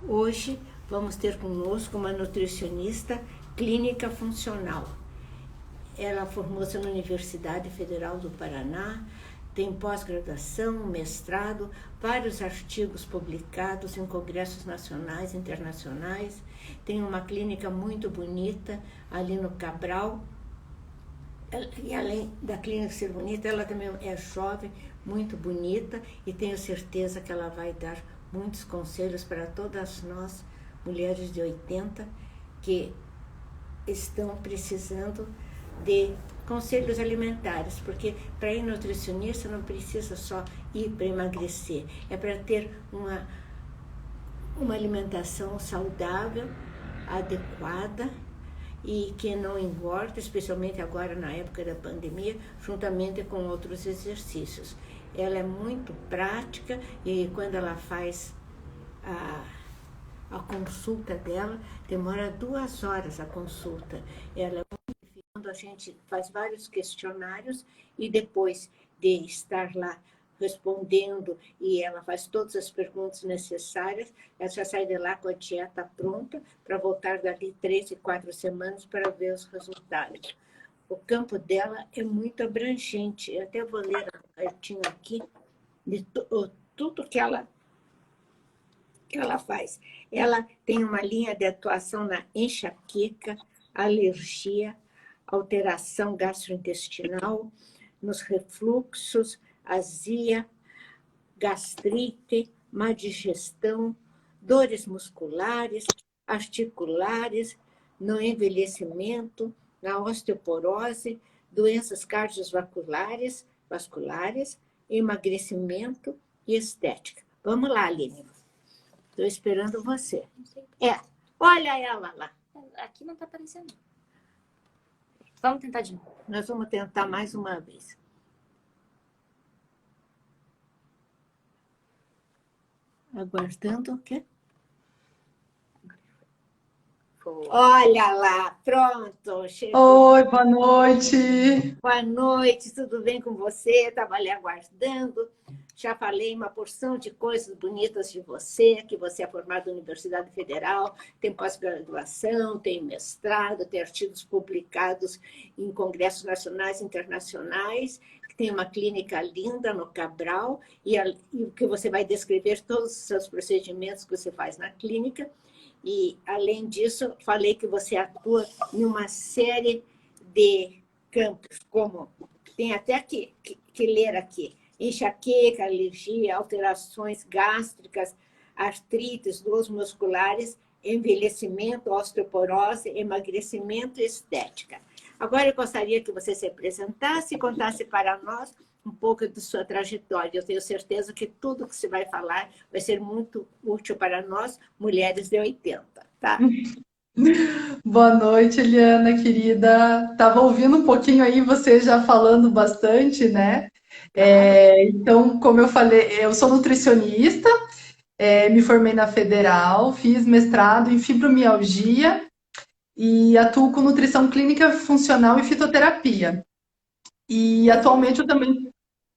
Hoje vamos ter conosco uma nutricionista clínica funcional. Ela formou-se na Universidade Federal do Paraná, tem pós-graduação, mestrado, vários artigos publicados em congressos nacionais e internacionais, tem uma clínica muito bonita ali no Cabral. E além da clínica ser bonita, ela também é jovem, muito bonita, e tenho certeza que ela vai dar muitos conselhos para todas nós, mulheres de 80, que estão precisando de conselhos alimentares, porque para ir nutricionista não precisa só ir para emagrecer, é para ter uma alimentação saudável, adequada, e que não engorda, especialmente agora na época da pandemia, juntamente com outros exercícios. Ela é muito prática e quando ela faz a consulta dela, demora 2 horas a consulta. Ela é muito, quando a gente faz vários questionários e depois de estar lá respondendo, e ela faz todas as perguntas necessárias, ela já sai de lá com a dieta pronta para voltar dali 3 e 4 semanas para ver os resultados. O campo dela é muito abrangente. Eu até vou ler a cartinha aqui de tudo que ela faz. Ela tem uma linha de atuação na enxaqueca, alergia, alteração gastrointestinal, nos refluxos, azia, gastrite, má digestão, dores musculares, articulares, no envelhecimento, na osteoporose, doenças cardiovasculares, emagrecimento e estética. Vamos lá, Aline. Estou esperando você. Olha ela lá. Aqui não está aparecendo. Vamos tentar de novo. Nós vamos tentar mais uma vez. Aguardando o quê? Olha lá, pronto. Chegou. Oi, boa noite. Boa noite, tudo bem com você? Estava ali aguardando. Já falei uma porção de coisas bonitas de você, que você é formado na Universidade Federal, tem pós-graduação, tem mestrado, tem artigos publicados em congressos nacionais e internacionais, tem uma clínica linda no Cabral, e que você vai descrever todos os seus procedimentos que você faz na clínica. E, além disso, falei que você atua em uma série de campos, como tem até que ler aqui: enxaqueca, alergia, alterações gástricas, artrites, dores musculares, envelhecimento, osteoporose, emagrecimento e estética. Agora eu gostaria que você se apresentasse e contasse para nós um pouco de sua trajetória. Eu tenho certeza que tudo que você vai falar vai ser muito útil para nós, mulheres de 80, tá? Boa noite, Eliana, querida. Estava ouvindo um pouquinho aí, você já falando bastante, né? Então, como eu falei, eu sou nutricionista, me formei na Federal, fiz mestrado em fibromialgia e atuo com nutrição clínica funcional e fitoterapia. E atualmente eu também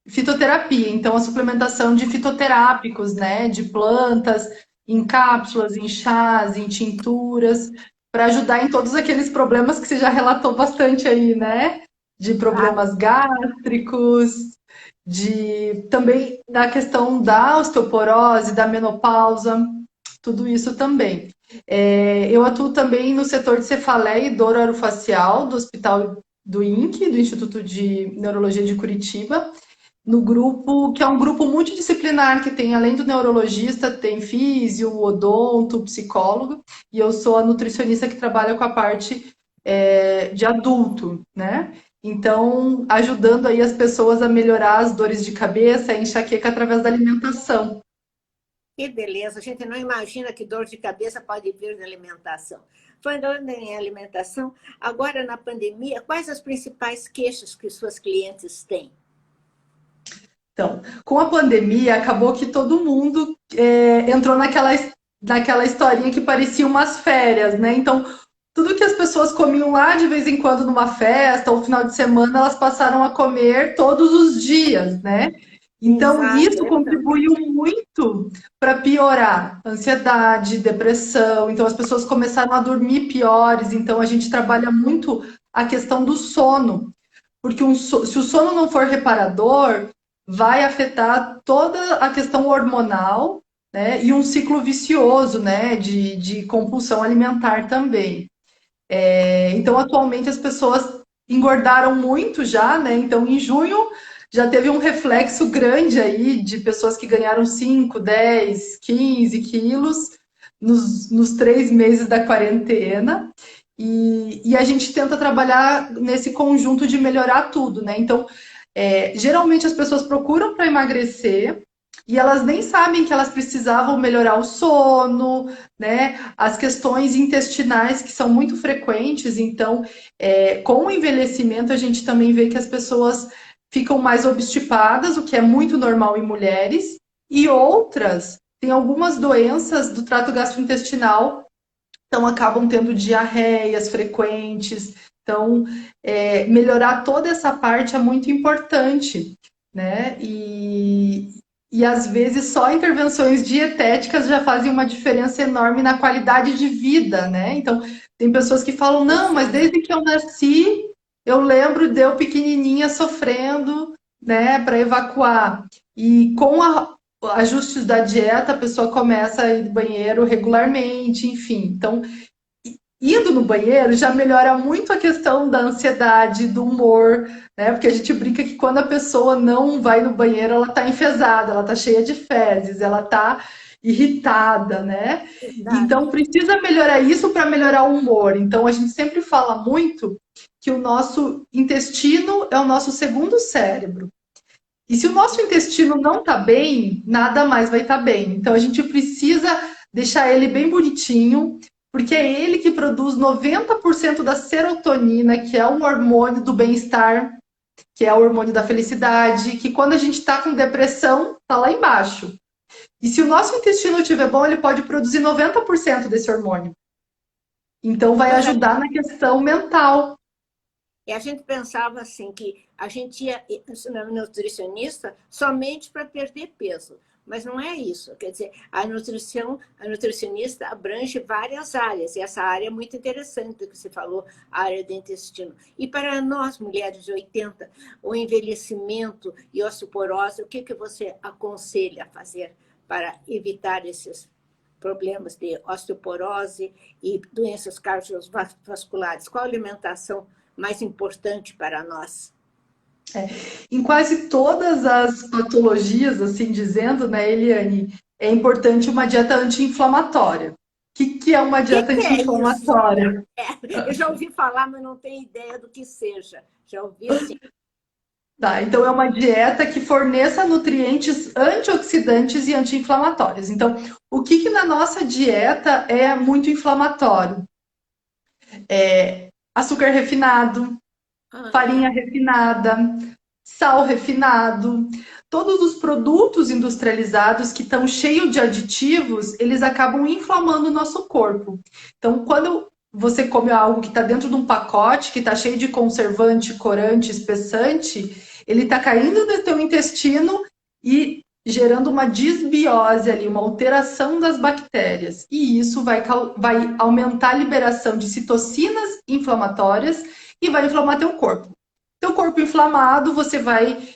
fitoterapia, então a suplementação de fitoterápicos, né, de plantas, em cápsulas, em chás, em tinturas, para ajudar em todos aqueles problemas que você já relatou bastante aí, né? De problemas gástricos, também da questão da osteoporose, da menopausa, tudo isso também. Eu atuo também no setor de cefaleia e dor orofacial do Hospital do INC, do Instituto de Neurologia de Curitiba, no grupo, que é um grupo multidisciplinar, que tem, além do neurologista, tem físio, odonto, psicólogo, e eu sou a nutricionista que trabalha com a parte de adulto, né? Então, ajudando aí as pessoas a melhorar as dores de cabeça e enxaqueca através da alimentação. Que beleza, a gente não imagina que dor de cabeça pode vir da alimentação. Falando em alimentação, agora na pandemia, quais as principais queixas que suas clientes têm? Então, com a pandemia, acabou que todo mundo entrou naquela historinha que parecia umas férias, né? Então, tudo que as pessoas comiam lá de vez em quando numa festa ou final de semana, elas passaram a comer todos os dias, né? Então, Exato, isso eu também. contribuiu muito para piorar ansiedade, depressão. Então, as pessoas começaram a dormir piores. Então, a gente trabalha muito a questão do sono, porque se o sono não for reparador, vai afetar toda a questão hormonal, né? E um ciclo vicioso, né? De compulsão alimentar também. Então, atualmente, as pessoas engordaram muito já, né? Então, em junho, já teve um reflexo grande aí de pessoas que ganharam 5, 10, 15 quilos nos 3 meses da quarentena. E a gente tenta trabalhar nesse conjunto de melhorar tudo, né? Então, geralmente as pessoas procuram para emagrecer e elas nem sabem que elas precisavam melhorar o sono, né? As questões intestinais que são muito frequentes. Então, com o envelhecimento, a gente também vê que as pessoas ficam mais obstipadas, o que é muito normal em mulheres, e outras têm algumas doenças do trato gastrointestinal, então acabam tendo diarreias frequentes. Então, melhorar toda essa parte é muito importante, né? E às vezes só intervenções dietéticas já fazem uma diferença enorme na qualidade de vida, né? Então, tem pessoas que falam, não, mas Exato. desde que eu nasci, eu lembro de eu pequenininha sofrendo, né, para evacuar. E com ajustes da dieta, a pessoa começa a ir no banheiro regularmente, enfim. Então, indo no banheiro já melhora muito a questão da ansiedade, do humor, né? Porque a gente brinca que quando a pessoa não vai no banheiro, ela tá enfesada, ela tá cheia de fezes, ela tá irritada, né? Exato. Então precisa melhorar isso para melhorar o humor. Então a gente sempre fala muito que o nosso intestino é o nosso segundo cérebro. E se o nosso intestino não tá bem, nada mais vai estar bem. Então a gente precisa deixar ele bem bonitinho, porque é ele que produz 90% da serotonina, que é o hormônio do bem-estar, que é o hormônio da felicidade, que quando a gente está com depressão, tá lá embaixo. E se o nosso intestino estiver bom, ele pode produzir 90% desse hormônio. Então vai Pois é. ajudar na questão mental. E a gente pensava assim que a gente ia na nutricionista somente para perder peso. Mas não é isso. Quer dizer, a nutricionista abrange várias áreas, e essa área é muito interessante que você falou, a área do intestino. E para nós, mulheres de 80, o envelhecimento e osteoporose, o que você aconselha a fazer para evitar esses problemas de osteoporose e doenças cardiovasculares? Qual a alimentação mais importante para nós? Em quase todas as patologias, assim dizendo, né, Eliane, é importante uma dieta anti-inflamatória. Que é uma O dieta que é isso? anti-inflamatória? Eu já ouvi falar, mas não tenho ideia do que seja. Já ouvi sim. Tá, então é uma dieta que forneça nutrientes antioxidantes e anti-inflamatórios. Então, o que na nossa dieta é muito inflamatório? Açúcar refinado, Ah, farinha é. refinada, sal refinado, todos os produtos industrializados que estão cheios de aditivos, eles acabam inflamando o nosso corpo. Então, quando você come algo que está dentro de um pacote, que está cheio de conservante, corante, espessante, ele está caindo no teu intestino e gerando uma disbiose ali, uma alteração das bactérias. E isso vai aumentar a liberação de citocinas inflamatórias e vai inflamar teu corpo. Teu corpo inflamado, você vai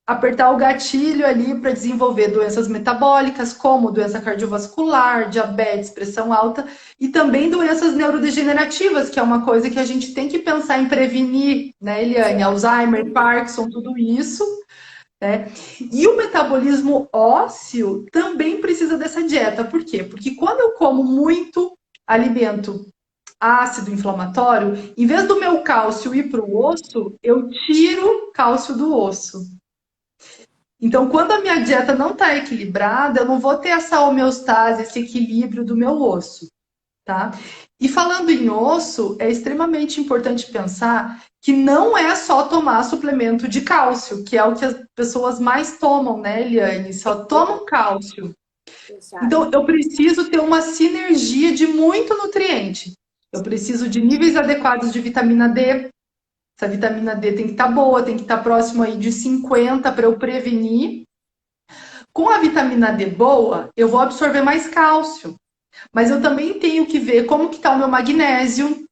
apertar o gatilho ali para desenvolver doenças metabólicas, como doença cardiovascular, diabetes, pressão alta, e também doenças neurodegenerativas, que é uma coisa que a gente tem que pensar em prevenir, né, Eliane? Alzheimer, Parkinson, tudo isso, né? E o metabolismo ósseo também precisa dessa dieta. Por quê? Porque quando eu como muito alimento ácido inflamatório, em vez do meu cálcio ir para o osso, eu tiro cálcio do osso. Então, quando a minha dieta não está equilibrada, eu não vou ter essa homeostase, esse equilíbrio do meu osso, tá? E falando em osso, é extremamente importante pensar que não é só tomar suplemento de cálcio, que é o que as pessoas mais tomam, né, Eliane? Só tomam cálcio. Exato. Então, eu preciso ter uma sinergia de muito nutriente. Eu preciso de níveis adequados de vitamina D. Essa vitamina D tem que estar boa, tem que estar próximo aí de 50 para eu prevenir. Com a vitamina D boa, eu vou absorver mais cálcio. Mas eu também tenho que ver como que está o meu magnésio.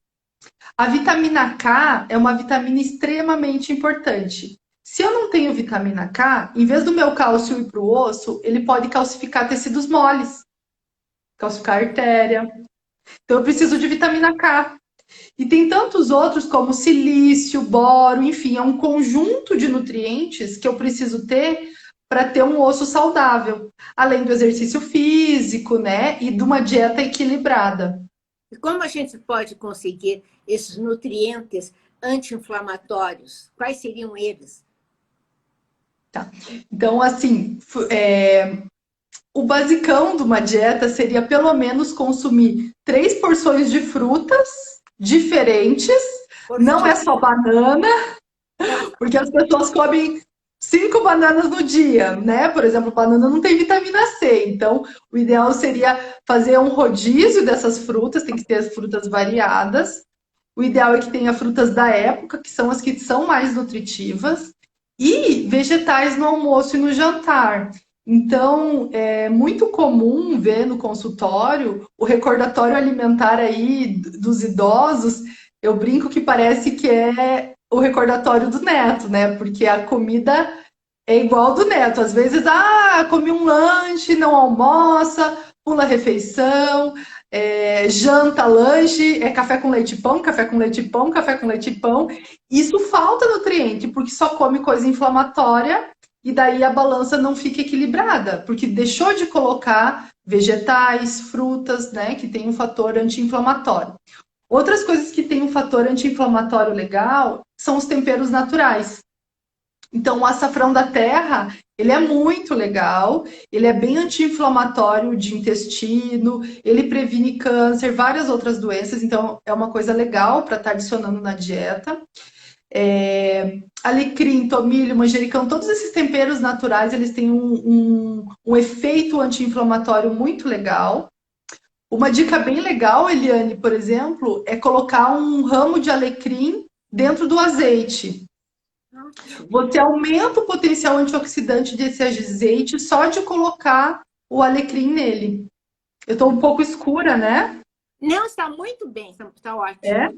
A vitamina K é uma vitamina extremamente importante. Se eu não tenho vitamina K, em vez do meu cálcio ir para o osso, ele pode calcificar tecidos moles, calcificar a artéria. Então eu preciso de vitamina K. E tem tantos outros como silício, boro, enfim, é um conjunto de nutrientes que eu preciso ter para ter um osso saudável, além do exercício físico, né, e de uma dieta equilibrada. E como a gente pode conseguir esses nutrientes anti-inflamatórios? Quais seriam eles? Tá. Então, assim, o basicão de uma dieta seria pelo menos consumir 3 porções de frutas diferentes. Não é só banana, porque as pessoas comem 5 bananas no dia, né? Por exemplo, banana não tem vitamina C, então o ideal seria fazer um rodízio dessas frutas, tem que ter as frutas variadas. O ideal é que tenha frutas da época, que são as que são mais nutritivas, e vegetais no almoço e no jantar. Então, é muito comum ver no consultório o recordatório alimentar aí dos idosos. Eu brinco que parece que é o recordatório do neto, né? Porque a comida é igual do neto. Às vezes, come um lanche, não almoça, pula a refeição, janta, lanche, é café com leite e pão, café com leite e pão, café com leite e pão. Isso falta nutriente, porque só come coisa inflamatória e daí a balança não fica equilibrada, porque deixou de colocar vegetais, frutas, né, que tem um fator anti-inflamatório. Outras coisas que têm um fator anti-inflamatório legal são os temperos naturais. Então, o açafrão da terra, ele é muito legal, ele é bem anti-inflamatório de intestino, ele previne câncer, várias outras doenças, então é uma coisa legal para estar adicionando na dieta. Alecrim, tomilho, manjericão, todos esses temperos naturais, eles têm um efeito anti-inflamatório muito legal. Uma dica bem legal, Eliane, por exemplo, é colocar um ramo de alecrim dentro do azeite. Você aumenta o potencial antioxidante desse azeite só de colocar o alecrim nele. Eu estou um pouco escura, né? Não, está muito bem, está ótimo. É.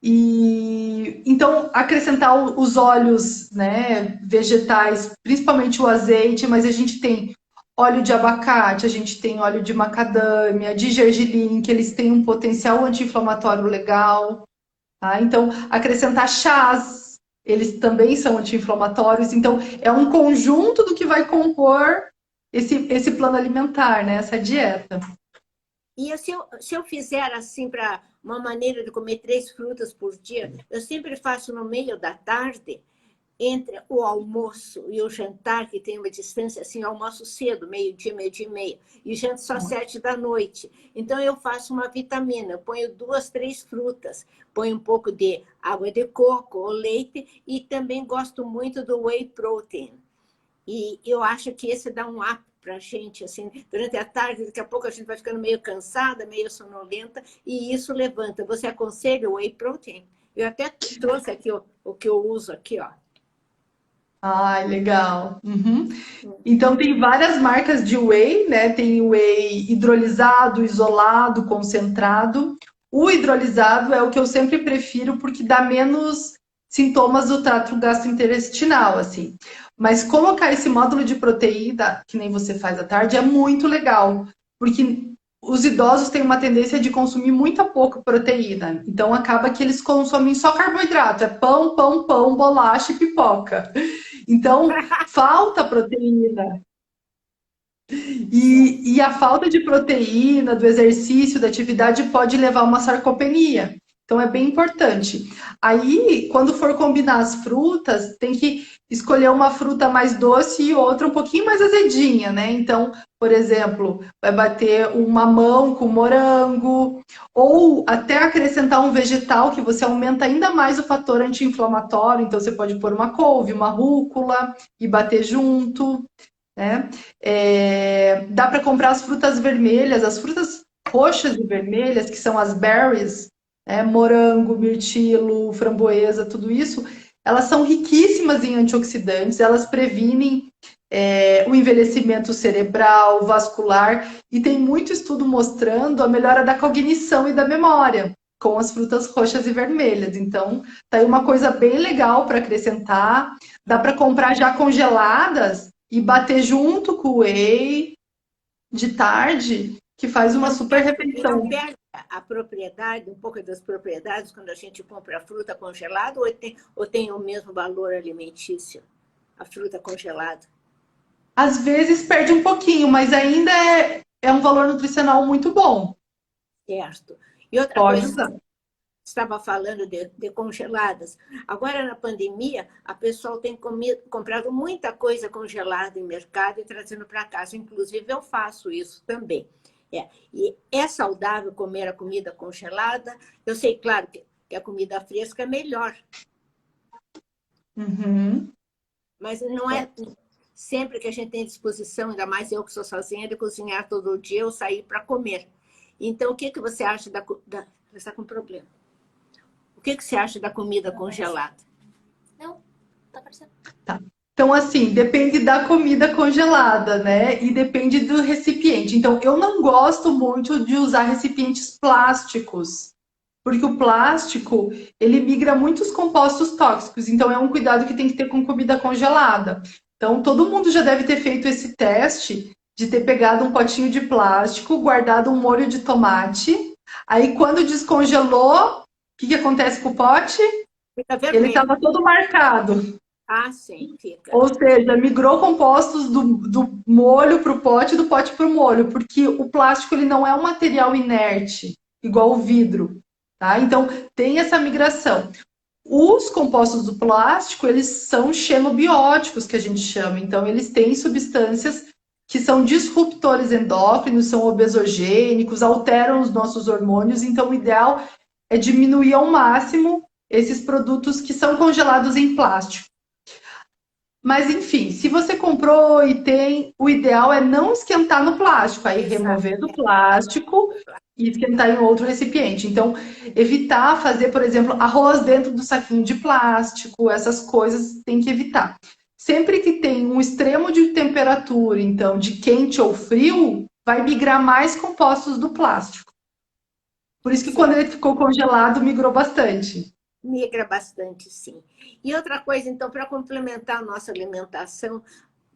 E então acrescentar os óleos, né, vegetais, principalmente o azeite, mas a gente tem óleo de abacate, a gente tem óleo de macadâmia, de gergelim, que eles têm um potencial anti-inflamatório legal, tá? Então acrescentar chás, eles também são anti-inflamatórios, então é um conjunto do que vai compor esse plano alimentar, né, essa dieta. E se eu fizer assim para uma maneira de comer 3 frutas por dia, eu sempre faço no meio da tarde, entre o almoço e o jantar, que tem uma distância assim, eu almoço cedo, meio-dia e meia, e janto só 7 da noite. Então eu faço uma vitamina, eu ponho 2, 3 frutas, ponho um pouco de água de coco ou leite, e também gosto muito do whey protein. E eu acho que esse dá um up para a gente, assim, durante a tarde, daqui a pouco a gente vai ficando meio cansada, meio sonolenta, e isso levanta. Você aconselha o whey protein? Eu até trouxe aqui o que eu uso aqui, ó. Ai, legal. Uhum. Então tem várias marcas de whey, né? Tem whey hidrolisado, isolado, concentrado. O hidrolisado é o que eu sempre prefiro porque dá menos sintomas do trato gastrointestinal, assim. Mas colocar esse módulo de proteína, que nem você faz à tarde, é muito legal, porque os idosos têm uma tendência de consumir muito pouca proteína. Então acaba que eles consomem só carboidrato, é pão, pão, pão, bolacha e pipoca. Então, falta proteína. E a falta de proteína, do exercício, da atividade, pode levar a uma sarcopenia. Então, é bem importante. Aí, quando for combinar as frutas, tem que escolher uma fruta mais doce e outra um pouquinho mais azedinha, né? Então, por exemplo, vai bater um mamão com morango, ou até acrescentar um vegetal que você aumenta ainda mais o fator anti-inflamatório. Então, você pode pôr uma couve, uma rúcula e bater junto, né? Dá para comprar as frutas vermelhas, as frutas roxas e vermelhas, que são as berries, morango, mirtilo, framboesa, tudo isso, elas são riquíssimas em antioxidantes, elas previnem o envelhecimento cerebral, vascular, e tem muito estudo mostrando a melhora da cognição e da memória com as frutas roxas e vermelhas. Então, tá aí uma coisa bem legal para acrescentar. Dá para comprar já congeladas e bater junto com o whey de tarde, que faz uma super E não refeição. perde a propriedade, um pouco das propriedades, quando a gente compra a fruta congelada, ou tem o mesmo valor alimentício, a fruta congelada? Às vezes perde um pouquinho, mas ainda é um valor nutricional muito bom. Certo. E outra Pode coisa, usar. estava falando de congeladas. Agora, na pandemia, a pessoa tem comprado muita coisa congelada em mercado e trazendo para casa. Inclusive, eu faço isso também. E é saudável comer a comida congelada. Eu sei, claro, que a comida fresca é melhor, Uhum. mas não é sempre que a gente tem disposição, ainda mais eu que sou sozinha, de cozinhar todo dia ou sair para comer. Então, o que, que você acha da... Você está com problema. O que, que você acha da comida congelada? Não, tá aparecendo. Tá. Então, assim, depende da comida congelada, né? E depende do recipiente. Então, eu não gosto muito de usar recipientes plásticos, porque o plástico, ele migra muitos compostos tóxicos. Então, é um cuidado que tem que ter com comida congelada. Então, todo mundo já deve ter feito esse teste de ter pegado um potinho de plástico, guardado um molho de tomate. Aí, quando descongelou, o que acontece com o pote? Fica Ele vermelho. estava todo marcado. Ah, sim, fica. Ou seja, migrou compostos do molho para o pote, do pote para o molho, porque o plástico ele não é um material inerte, igual o vidro, tá? Então tem essa migração. Os compostos do plástico, eles são xenobióticos, que a gente chama. Então eles têm substâncias que são disruptores endócrinos, são obesogênicos, alteram os nossos hormônios. Então o ideal é diminuir ao máximo esses produtos que são congelados em plástico. Mas enfim, se você comprou e tem, o ideal é não esquentar no plástico, aí Exato. remover do plástico e esquentar em outro recipiente. Então, evitar fazer, por exemplo, arroz dentro do saquinho de plástico, essas coisas tem que evitar. Sempre que tem um extremo de temperatura, então, de quente ou frio, vai migrar mais compostos do plástico. Por isso que quando Certo. ele ficou congelado, migrou bastante. Migra bastante, sim. E outra coisa, então, para complementar a nossa alimentação,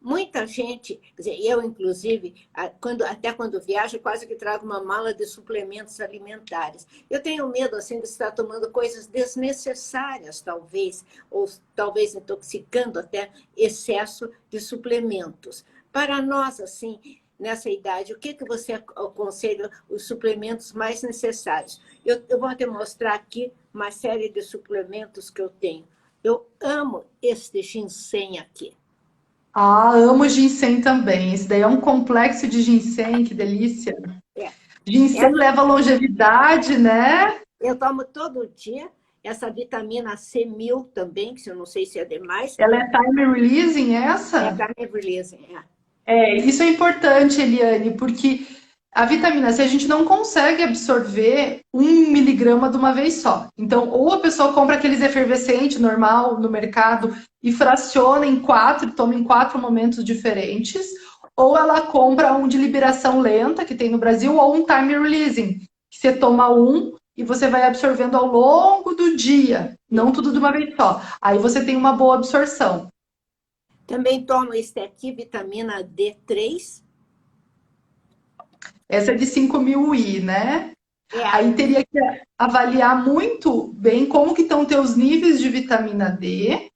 muita gente, quer dizer, eu inclusive, até quando viajo, quase que trago uma mala de suplementos alimentares. Eu tenho medo assim de estar tomando coisas desnecessárias, talvez, ou talvez intoxicando até excesso de suplementos. Para nós, assim, nessa idade, o que, que você aconselha os suplementos mais necessários? Eu vou até mostrar aqui uma série de suplementos que eu tenho. Eu amo este ginseng aqui. Ah, amo ginseng também. Esse daí é um complexo de ginseng, que delícia. É. Ginseng Essa leva longevidade, né? eu tomo todo dia. Essa vitamina C1000 também, que eu não sei se é demais, Ela é time releasing, é essa? carne release. Isso é importante, Eliane, porque a vitamina C a gente não consegue absorver 1 miligrama de uma vez só. Então, ou a pessoa compra aqueles efervescentes normal no mercado e fraciona em 4, toma em 4 momentos diferentes, ou ela compra um de liberação lenta, que tem no Brasil, ou um time releasing, que você toma um e você vai absorvendo ao longo do dia, não tudo de uma vez só. Aí você tem uma boa absorção. Também tomo este aqui, vitamina D3. Essa é de 5.000 I, né? É, Aí teria que avaliar muito bem como que estão teus níveis de vitamina D.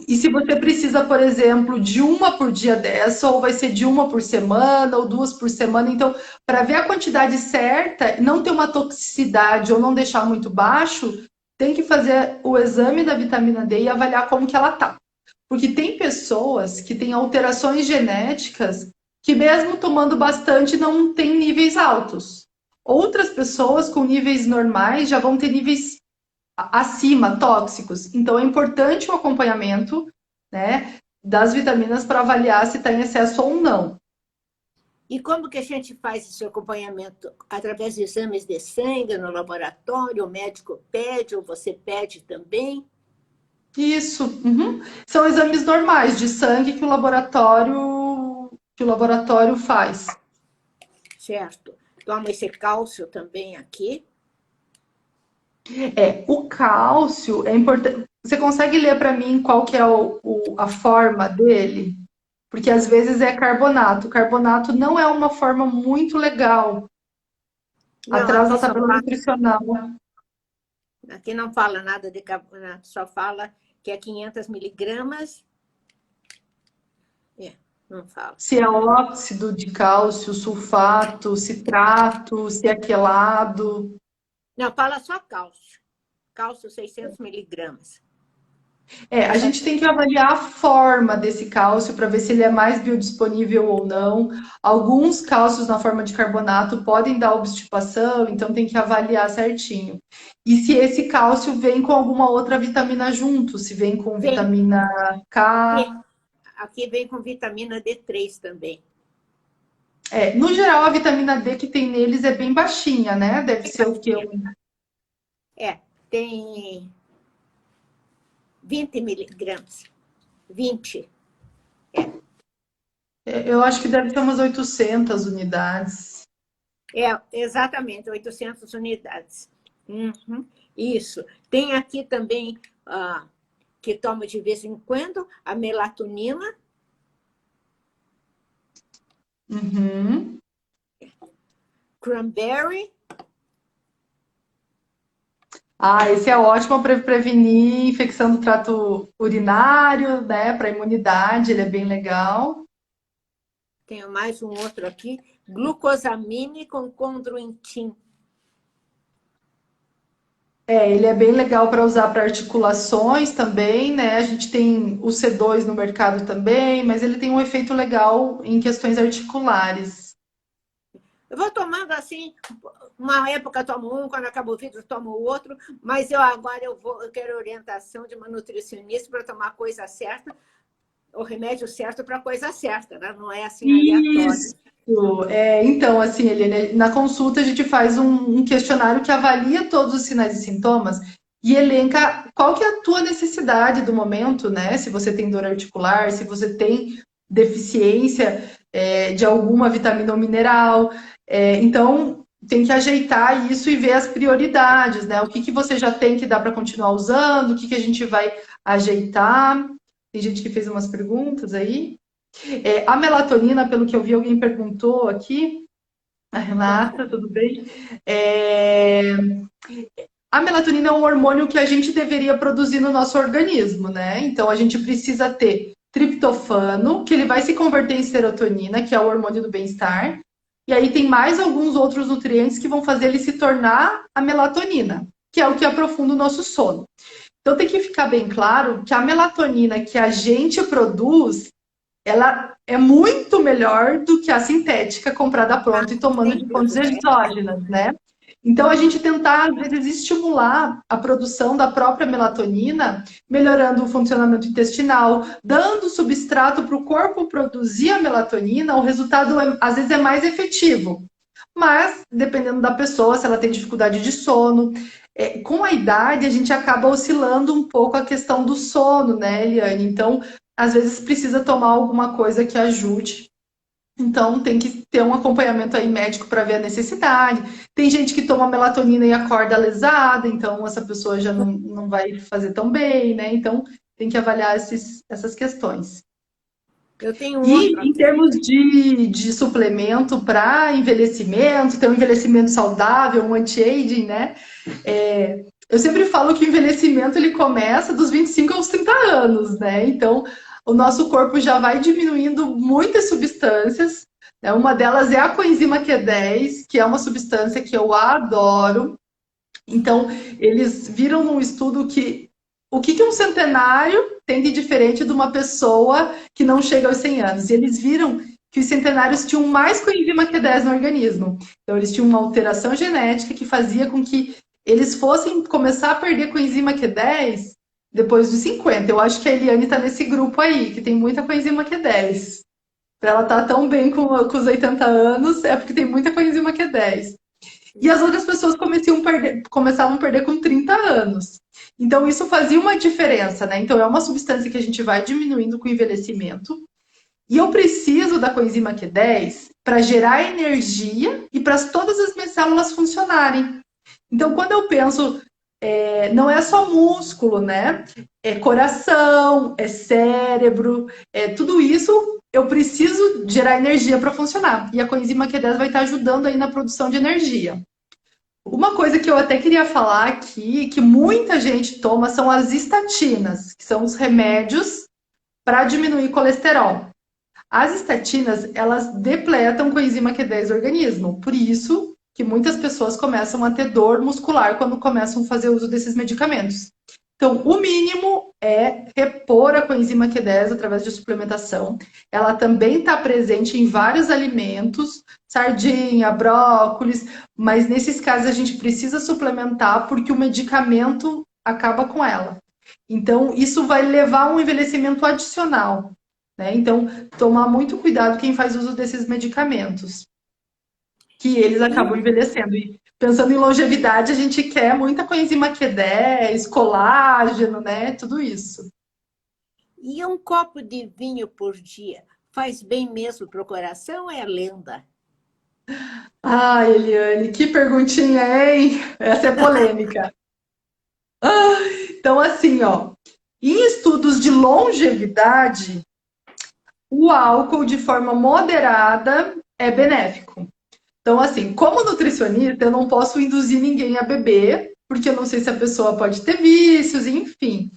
E se você precisa, por exemplo, de uma por dia dessa, ou vai ser de uma por semana, ou 2 por semana. Então, para ver a quantidade certa, não ter uma toxicidade ou não deixar muito baixo, tem que fazer o exame da vitamina D e avaliar como que ela tá. Porque tem pessoas que têm alterações genéticas que mesmo tomando bastante não tem níveis altos. Outras pessoas com níveis normais já vão ter níveis acima, tóxicos. Então é importante o acompanhamento, né, das vitaminas para avaliar se está em excesso ou não. e como que a gente faz esse acompanhamento? Através de exames de sangue no laboratório, o médico pede, ou você pede também? Isso. Uhum. São exames normais de sangue que o laboratório faz. certo? Toma esse cálcio também aqui. O cálcio é importante. Você consegue ler para mim qual que é a forma dele? Porque às vezes é carbonato. O carbonato não é uma forma muito legal. Não, Atrás na tabela nutricional. aqui não fala nada de carbonato, só fala que é 500 miligramas. Não fala. Se é óxido de cálcio, sulfato, citrato, se é quelado. Não, fala só cálcio. Cálcio 600 miligramas. A gente tem que avaliar a forma desse cálcio para ver se ele é mais biodisponível ou não. Alguns cálcios na forma de carbonato podem dar obstipação, então tem que avaliar certinho. E se esse cálcio vem com alguma outra vitamina junto, se vem com vitamina K. Aqui vem com vitamina D3 também. No geral, a vitamina D que tem neles é bem baixinha, né? Deve ser o quê? Tem 20 miligramas. 20. Eu acho que deve ter umas 800 unidades. Exatamente, 800 unidades. Uhum, isso. Tem aqui também, que tomo de vez em quando, a melatonina. Uhum. Cranberry. Esse é ótimo para prevenir infecção do trato urinário, né? Para imunidade, ele é bem legal. Tenho mais um outro aqui. Glucosamine com condroitin. Ele é bem legal para usar para articulações também, né? A gente tem o C2 no mercado também, mas ele tem um efeito legal em questões articulares. Eu vou tomando assim, uma época tomo um, quando acaba o vidro tomo o outro, mas agora eu quero orientação de uma nutricionista para tomar a coisa certa, o remédio certo para a coisa certa, né? Não é assim aleatório. Isso. Então, assim, Eliane, na consulta a gente faz um questionário que avalia todos os sinais e sintomas e elenca qual que é a tua necessidade do momento, né? Se você tem dor articular, se você tem deficiência de alguma vitamina ou mineral. Então, tem que ajeitar isso e ver as prioridades, né? O que você já tem que dá para continuar usando, o que a gente vai ajeitar. Tem gente que fez umas perguntas aí. A melatonina, pelo que eu vi, alguém perguntou aqui. A Renata, tudo bem? A melatonina é um hormônio que a gente deveria produzir no nosso organismo, né? Então, a gente precisa ter triptofano, que ele vai se converter em serotonina, que é o hormônio do bem-estar. E aí tem mais alguns outros nutrientes que vão fazer ele se tornar a melatonina, que é o que aprofunda o nosso sono. Então, tem que ficar bem claro que a melatonina que a gente produz, ela é muito melhor do que a sintética comprada pronta e tomando de fontes exógenas, né? Então, a gente tentar, às vezes, estimular a produção da própria melatonina, melhorando o funcionamento intestinal, dando substrato para o corpo produzir a melatonina, o resultado, às vezes, é mais efetivo. Mas, dependendo da pessoa, se ela tem dificuldade de sono, com a idade, a gente acaba oscilando um pouco a questão do sono, né, Eliane? Então, às vezes precisa tomar alguma coisa que ajude. Então, tem que ter um acompanhamento aí médico para ver a necessidade. Tem gente que toma melatonina e acorda lesada, então essa pessoa já não vai fazer tão bem, né? Então, tem que avaliar essas questões. Eu tenho em termos de suplemento para envelhecimento, ter um envelhecimento saudável, um anti-aging, né? Eu sempre falo que o envelhecimento ele começa dos 25 aos 30 anos, né? Então, o nosso corpo já vai diminuindo muitas substâncias. Né? Uma delas é a coenzima Q10, que é uma substância que eu adoro. Então, eles viram num estudo que o que um centenário tem de diferente de uma pessoa que não chega aos 100 anos. E eles viram que os centenários tinham mais coenzima Q10 no organismo. Então, eles tinham uma alteração genética que fazia com que eles fossem começar a perder coenzima Q10 depois dos 50. Eu acho que a Eliane está nesse grupo aí, que tem muita coenzima Q10. Para ela estar tão bem com os 80 anos, é porque tem muita coenzima Q10. E as outras pessoas começavam a perder com 30 anos. Então, isso fazia uma diferença, né? Então, é uma substância que a gente vai diminuindo com o envelhecimento. E eu preciso da coenzima Q10 para gerar energia e para todas as minhas células funcionarem. Então, quando eu penso, não é só músculo, né? É coração, é cérebro, é tudo isso. Eu preciso gerar energia para funcionar. E a coenzima Q10 vai estar ajudando aí na produção de energia. Uma coisa que eu até queria falar aqui, que muita gente toma, são as estatinas, que são os remédios para diminuir colesterol. As estatinas, elas depletam coenzima Q10 do organismo. Por isso que muitas pessoas começam a ter dor muscular quando começam a fazer uso desses medicamentos. Então, o mínimo é repor a coenzima Q10 através de suplementação. Ela também está presente em vários alimentos, sardinha, brócolis, mas nesses casos a gente precisa suplementar porque o medicamento acaba com ela. Então, isso vai levar a um envelhecimento adicional, né? Então, tomar muito cuidado quem faz uso desses medicamentos, que eles acabam envelhecendo. E pensando em longevidade, a gente quer muita coenzima Q10, colágeno, né? Tudo isso. E um copo de vinho por dia faz bem mesmo para o coração ou é lenda? Ah, Eliane, que perguntinha, hein? Essa é polêmica. Então, assim, ó, em estudos de longevidade, o álcool de forma moderada é benéfico. Então, assim, como nutricionista, eu não posso induzir ninguém a beber, porque eu não sei se a pessoa pode ter vícios, enfim.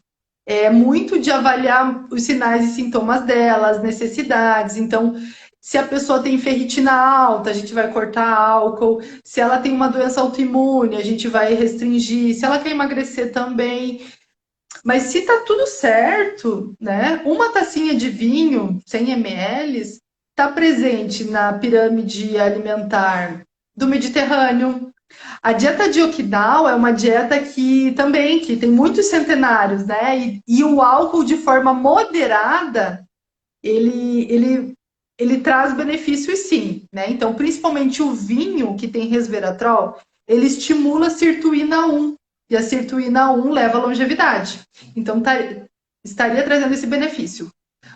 É muito de avaliar os sinais e sintomas dela, as necessidades. Então, se a pessoa tem ferritina alta, a gente vai cortar álcool. Se ela tem uma doença autoimune, a gente vai restringir. Se ela quer emagrecer também. Mas se tá tudo certo, né? Uma tacinha de vinho, 100 ml, está presente na pirâmide alimentar do Mediterrâneo. A dieta de Okinawa é uma dieta que também que tem muitos centenários, né? E o álcool de forma moderada, ele traz benefícios sim, né? Então, principalmente o vinho que tem resveratrol, ele estimula a sirtuína 1, e a sirtuína 1 leva à longevidade. Então, estaria trazendo esse benefício.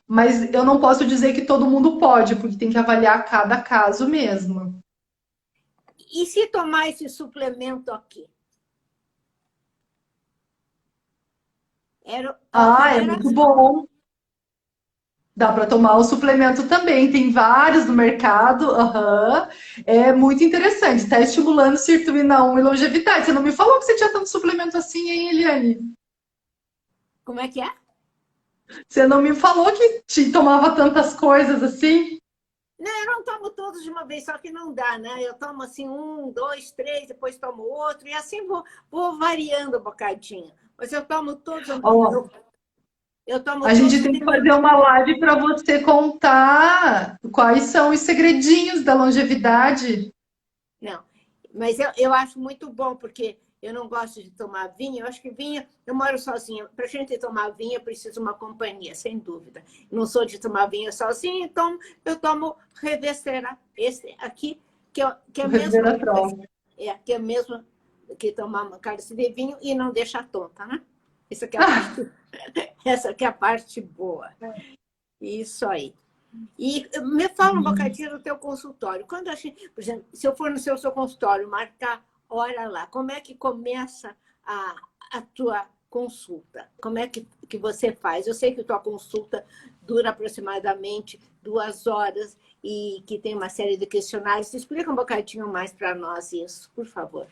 Mas eu não posso dizer que todo mundo pode, porque tem que avaliar cada caso mesmo. E se tomar esse suplemento aqui? É muito bom. Dá para tomar o suplemento também, tem vários no mercado. Uhum. É muito interessante, está estimulando sirtuína 1 e longevidade. Você não me falou que você tinha tanto suplemento assim, hein, Eliane? Como é que é? Você não me falou que te tomava tantas coisas assim? Não, eu não tomo todos de uma vez, só que não dá, né? Eu tomo assim 1, 2, 3, depois tomo outro, e assim vou variando um bocadinho. Mas eu tomo todos. Oh, eu tomo a gente todos. tem que fazer uma live para você contar quais são os segredinhos da longevidade. Não, mas eu acho muito bom, porque eu não gosto de tomar vinho. Eu acho que vinho, eu moro sozinha. Para a gente tomar vinho, eu preciso de uma companhia, sem dúvida. Não sou de tomar vinho sozinha, então eu tomo Revestera, esse aqui, que é mesmo que é mesmo que tomar uma cálice de vinho e não deixa tonta, né? Essa aqui é a parte, essa aqui é a parte boa. Isso aí. E me fala um bocadinho do teu consultório. Quando a gente, por exemplo, se eu for no seu consultório, marcar hora lá, como é que começa a tua consulta? Como é que você faz? Eu sei que a tua consulta dura aproximadamente 2 horas e que tem uma série de questionários. Explica um bocadinho mais para nós isso, por favor.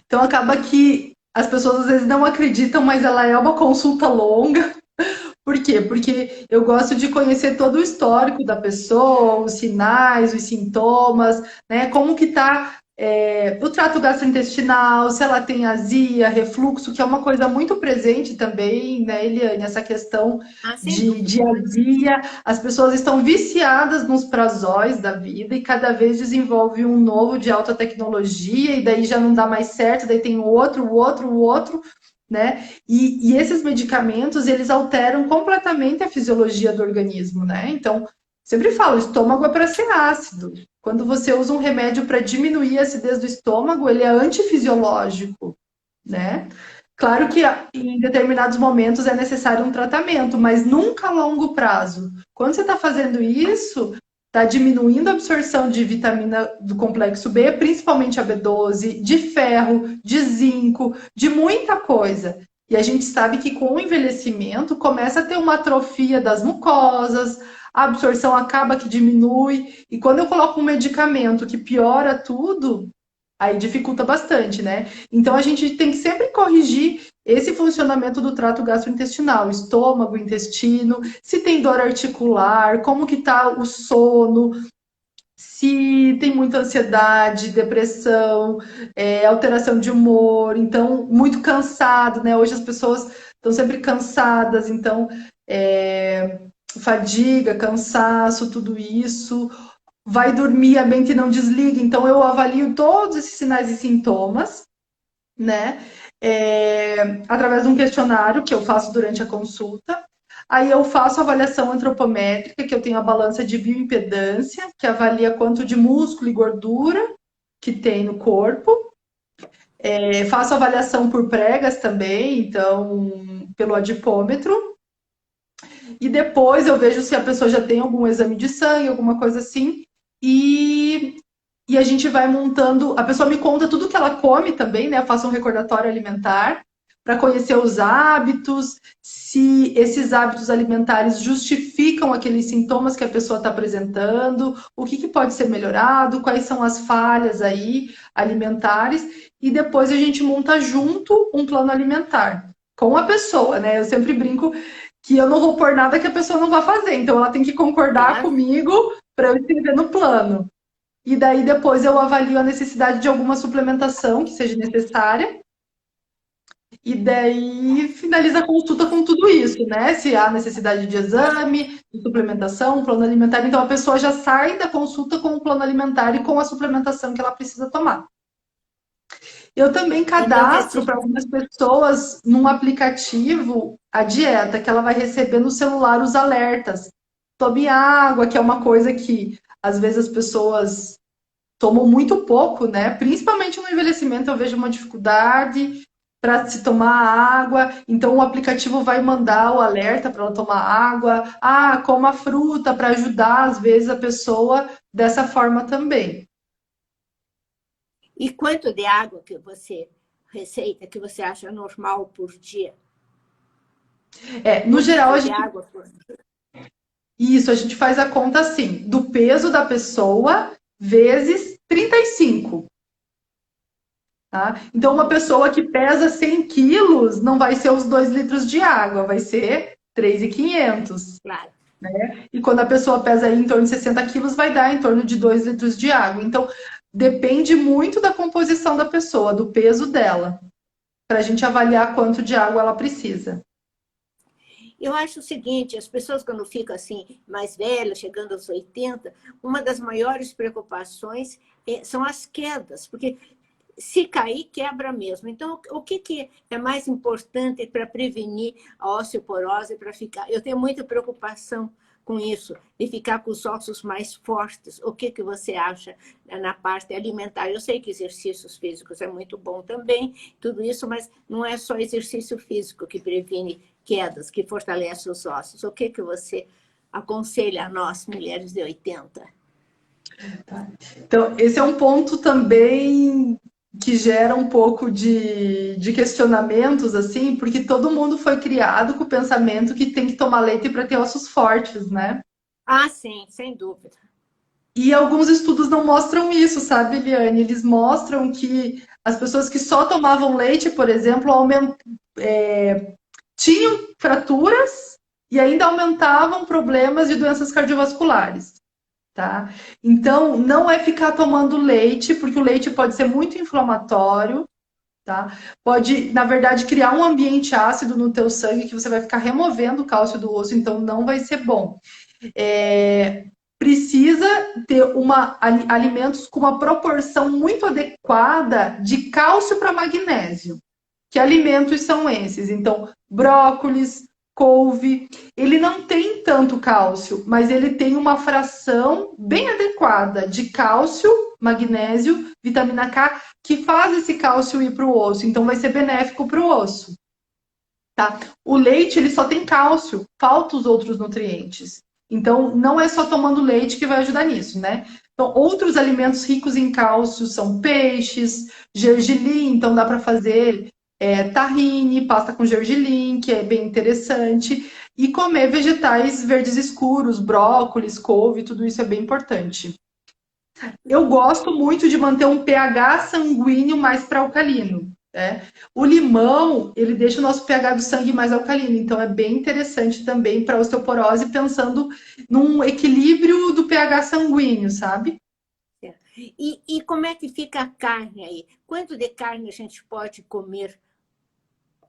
Então acaba que as pessoas às vezes não acreditam, mas ela é uma consulta longa. Por quê? Porque eu gosto de conhecer todo o histórico da pessoa, os sinais, os sintomas, né? Como que tá o trato gastrointestinal, se ela tem azia, refluxo, que é uma coisa muito presente também, né, Eliane? Essa questão de azia. As pessoas estão viciadas nos prazóis da vida e cada vez desenvolve um novo de alta tecnologia e daí já não dá mais certo, daí tem o outro, né? E esses medicamentos, eles alteram completamente a fisiologia do organismo, né? Então, sempre falo, o estômago é para ser ácido. Quando você usa um remédio para diminuir a acidez do estômago, ele é antifisiológico, né? Claro que em determinados momentos é necessário um tratamento, mas nunca a longo prazo. Quando você está fazendo isso, está diminuindo a absorção de vitamina do complexo B, principalmente a B12, de ferro, de zinco, de muita coisa. E a gente sabe que com o envelhecimento começa a ter uma atrofia das mucosas, a absorção acaba que diminui, e quando eu coloco um medicamento que piora tudo, aí dificulta bastante, né? Então a gente tem que sempre corrigir esse funcionamento do trato gastrointestinal, estômago, intestino, se tem dor articular, como que tá o sono, se tem muita ansiedade, depressão, alteração de humor, então muito cansado, né? Hoje as pessoas estão sempre cansadas, então fadiga, cansaço, tudo isso. Vai dormir, a mente não desliga, então eu avalio todos esses sinais e sintomas, né? Através de um questionário que eu faço durante a consulta. Aí eu faço a avaliação antropométrica, que eu tenho a balança de bioimpedância, que avalia quanto de músculo e gordura que tem no corpo. Faço avaliação por pregas também, então, pelo adipômetro. E depois eu vejo se a pessoa já tem algum exame de sangue, alguma coisa assim. E a gente vai montando. A pessoa me conta tudo que ela come também, né? Eu faço um recordatório alimentar para conhecer os hábitos, se esses hábitos alimentares justificam aqueles sintomas que a pessoa está apresentando, o que pode ser melhorado, quais são as falhas aí alimentares, e depois a gente monta junto um plano alimentar com a pessoa, né? Eu sempre brinco que eu não vou pôr nada que a pessoa não vai fazer, então ela tem que concordar comigo para eu escrever no plano. E daí depois eu avalio a necessidade de alguma suplementação que seja necessária. E daí finaliza a consulta com tudo isso, né? Se há necessidade de exame, de suplementação, plano alimentar. Então a pessoa já sai da consulta com o plano alimentar e com a suplementação que ela precisa tomar. Eu também cadastro para algumas pessoas num aplicativo a dieta, que ela vai receber no celular os alertas. Tome água, que é uma coisa que às vezes as pessoas tomam muito pouco, né? Principalmente no envelhecimento eu vejo uma dificuldade para se tomar água. Então o aplicativo vai mandar o alerta para ela tomar água. Coma fruta para ajudar às vezes a pessoa dessa forma também. E quanto de água que você receita, que você acha normal por dia? No geral, a gente... água por dia? Isso, a gente faz a conta assim, do peso da pessoa vezes 35. Tá? Então, uma pessoa que pesa 100 quilos não vai ser os 2 litros de água, vai ser 3.500. Claro. Né? E quando a pessoa pesa aí em torno de 60 quilos, vai dar em torno de 2 litros de água. Então, depende muito da composição da pessoa, do peso dela, para a gente avaliar quanto de água ela precisa. Eu acho o seguinte, as pessoas quando ficam assim, mais velhas, chegando aos 80, uma das maiores preocupações são as quedas, porque se cair, quebra mesmo. Então, o que é mais importante para prevenir a osteoporose, para ficar... Eu tenho muita preocupação com isso, de ficar com os ossos mais fortes. O que você acha na parte alimentar? Eu sei que exercícios físicos é muito bom também, tudo isso, mas não é só exercício físico que previne quedas, que fortalece os ossos. O que você aconselha a nós, mulheres de 80? Então, esse é um ponto também que gera um pouco de questionamentos, assim, porque todo mundo foi criado com o pensamento que tem que tomar leite para ter ossos fortes, né? Sim, sem dúvida. E alguns estudos não mostram isso, sabe, Eliane? Eles mostram que as pessoas que só tomavam leite, por exemplo, tinham fraturas e ainda aumentavam problemas de doenças cardiovasculares. Tá? Então, não é ficar tomando leite, porque o leite pode ser muito inflamatório, tá? Pode, na verdade, criar um ambiente ácido no teu sangue que você vai ficar removendo o cálcio do osso, então não vai ser bom. Precisa ter alimentos com uma proporção muito adequada de cálcio para magnésio. Que alimentos são esses? Então, brócolis, couve, ele não tem tanto cálcio, mas ele tem uma fração bem adequada de cálcio, magnésio, vitamina K, que faz esse cálcio ir para o osso, então vai ser benéfico para o osso. tá? O leite, ele só tem cálcio, falta os outros nutrientes. Então, não é só tomando leite que vai ajudar nisso, né? Então, outros alimentos ricos em cálcio são peixes, gergelim, então dá para fazer tahine, pasta com gergelim, que é bem interessante, e comer vegetais verdes escuros, brócolis, couve, tudo isso é bem importante. Eu gosto muito de manter um pH sanguíneo mais para alcalino, né? O limão, ele deixa o nosso pH do sangue mais alcalino, então é bem interessante também para osteoporose, pensando num equilíbrio do pH sanguíneo, sabe? E como é que fica a carne aí? Quanto de carne a gente pode comer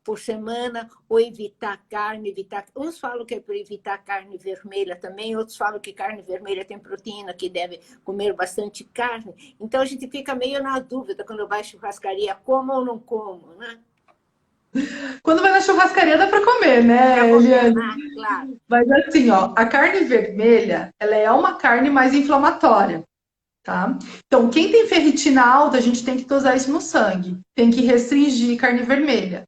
por semana, ou evitar carne, evitar... Uns falam que é para evitar carne vermelha também, outros falam que carne vermelha tem proteína, que deve comer bastante carne. Então a gente fica meio na dúvida quando vai à churrascaria, como ou não como, né? Quando vai na churrascaria dá para comer, Para né, comer, Eliane? né? Claro. Mas assim, ó, a carne vermelha, ela é uma carne mais inflamatória, tá? Então, quem tem ferritina alta, a gente tem que dosar isso no sangue. Tem que restringir carne vermelha.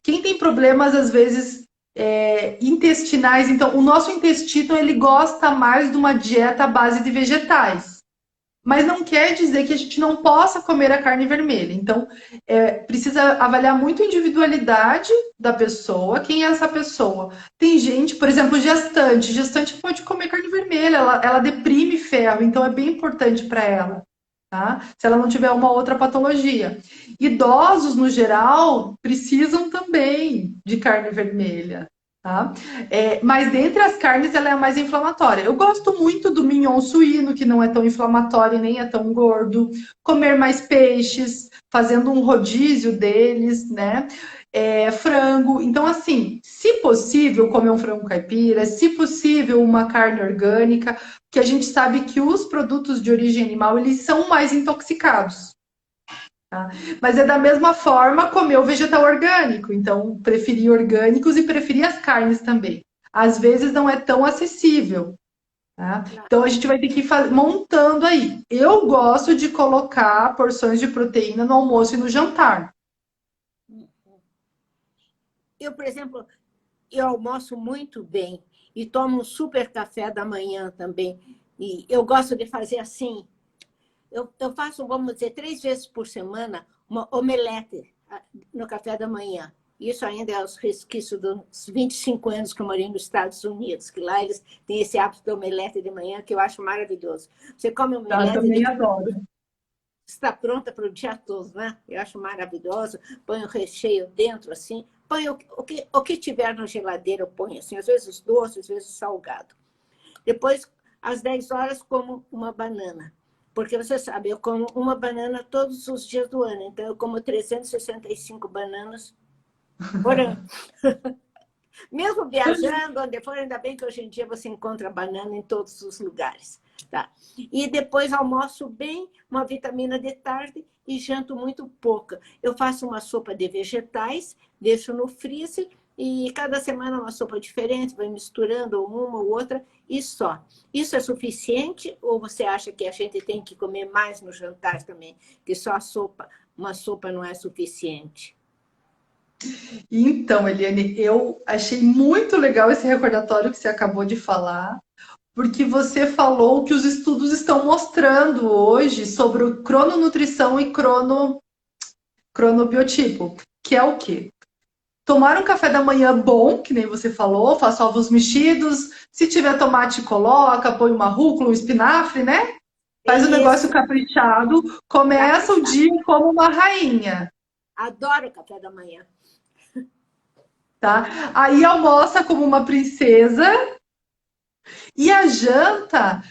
Quem tem problemas, às vezes, intestinais, então, o nosso intestino, ele gosta mais de uma dieta à base de vegetais. Mas não quer dizer que a gente não possa comer a carne vermelha. Então, precisa avaliar muito a individualidade da pessoa. Quem é essa pessoa? Tem gente, por exemplo, gestante. Gestante pode comer carne vermelha, ela deprime ferro, então é bem importante para ela. Tá? Se ela não tiver uma outra patologia. Idosos, no geral, precisam também de carne vermelha. Tá? Mas dentre as carnes, ela é a mais inflamatória. Eu gosto muito do mignon suíno, que não é tão inflamatório e nem é tão gordo. Comer mais peixes, fazendo um rodízio deles, né? Frango. Então, assim, se possível, comer um frango caipira, se possível, uma carne orgânica, porque a gente sabe que os produtos de origem animal, eles são mais intoxicados. Tá? Mas é da mesma forma comer o vegetal orgânico. Então, preferir orgânicos e preferir as carnes também. Às vezes não é tão acessível. Tá? Então, a gente vai ter que ir montando aí. Eu gosto de colocar porções de proteína no almoço e no jantar. Eu, por exemplo, eu almoço muito bem e tomo um super café da manhã também. E eu gosto de fazer assim. Eu faço, vamos dizer, 3 vezes por semana, uma omelete no café da manhã. Isso ainda é os resquícios dos 25 anos que eu morei nos Estados Unidos, que lá eles têm esse hábito de omelete de manhã, que eu acho maravilhoso. Você come omelete... Eu também adoro. Está pronta para o dia todo, né? Eu acho maravilhoso. Põe o recheio dentro, assim. Põe o que tiver na geladeira, eu ponho assim. Às vezes doce, às vezes salgado. Depois, às 10 horas, como uma banana. Porque você sabe, eu como uma banana todos os dias do ano. Então, eu como 365 bananas por ano. Mesmo viajando, onde for, ainda bem que hoje em dia você encontra banana em todos os lugares. Tá? E depois almoço bem, uma vitamina de tarde e janto muito pouca. Eu faço uma sopa de vegetais, deixo no freezer e cada semana uma sopa diferente, vai misturando uma ou outra e só. Isso é suficiente ou você acha que a gente tem que comer mais no jantar também? Que só a sopa, uma sopa não é suficiente? Então, Eliane, eu achei muito legal esse recordatório que você acabou de falar, porque você falou que os estudos estão mostrando hoje sobre o crononutrição e cronobiotipo, que é o quê? Tomar um café da manhã bom, que nem você falou, faça ovos mexidos, se tiver tomate, coloca, põe uma rúcula, um espinafre, né? Faz um negócio caprichado, começa o dia como uma rainha. Adoro café da manhã. Tá? Aí almoça como uma princesa. E a janta,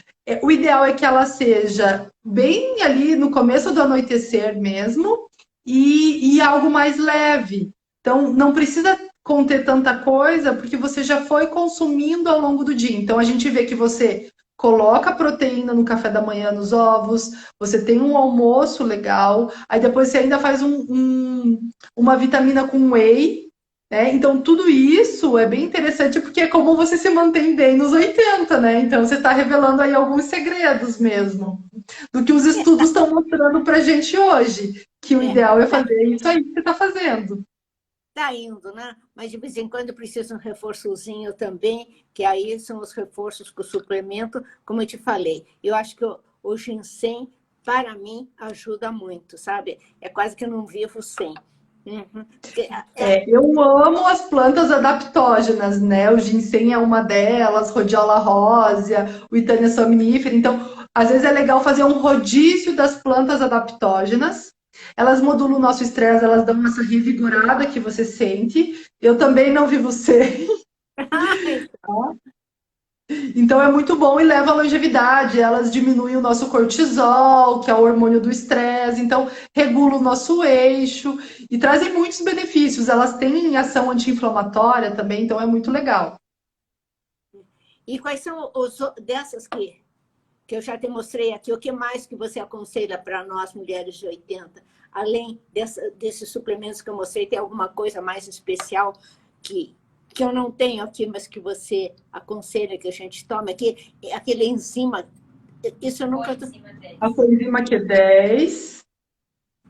o ideal é que ela seja bem ali no começo do anoitecer mesmo e algo mais leve. Então, não precisa conter tanta coisa, porque você já foi consumindo ao longo do dia. Então, a gente vê que você coloca proteína no café da manhã, nos ovos, você tem um almoço legal, aí depois você ainda faz uma vitamina com whey, né? Então, tudo isso é bem interessante porque é como você se mantém bem nos 80, né? Então, você está revelando aí alguns segredos mesmo, do que os estudos estão mostrando para a gente hoje, que o ideal é fazer isso aí que você está fazendo. tá indo, né? Mas de vez em quando precisa um reforçozinho também, que aí são os reforços com o suplemento, como eu te falei. Eu acho que o ginseng, para mim, ajuda muito, sabe? É quase que eu não vivo sem. Uhum. Eu amo as plantas adaptógenas, né? O ginseng é uma delas, rhodiola rósea, o Withania somnífera. Então, às vezes é legal fazer um rodízio das plantas adaptógenas. Elas modulam o nosso estresse, elas dão essa revigorada que você sente. Eu também não vivo sem. Então é muito bom e leva à longevidade. Elas diminuem o nosso cortisol, que é o hormônio do estresse, então regula o nosso eixo e trazem muitos benefícios. Elas têm ação anti-inflamatória também, então é muito legal. E quais são dessas que eu já te mostrei aqui, o que mais que você aconselha para nós, mulheres de 80? Além desses suplementos que eu mostrei, tem alguma coisa mais especial que eu não tenho aqui, mas que você aconselha que a gente tome aqui? Aquele enzima, isso eu nunca... A coenzima Q10.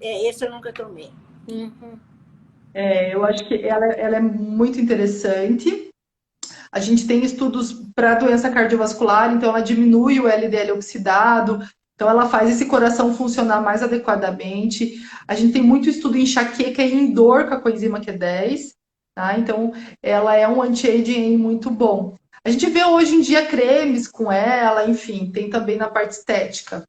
Esse eu nunca tomei. Uhum. Eu acho que ela é muito interessante. A gente tem estudos para doença cardiovascular, então ela diminui o LDL oxidado, então ela faz esse coração funcionar mais adequadamente. A gente tem muito estudo em enxaqueca e em dor com a coenzima Q10, tá? Então ela é um anti-aging muito bom. A gente vê hoje em dia cremes com ela, enfim, tem também na parte estética.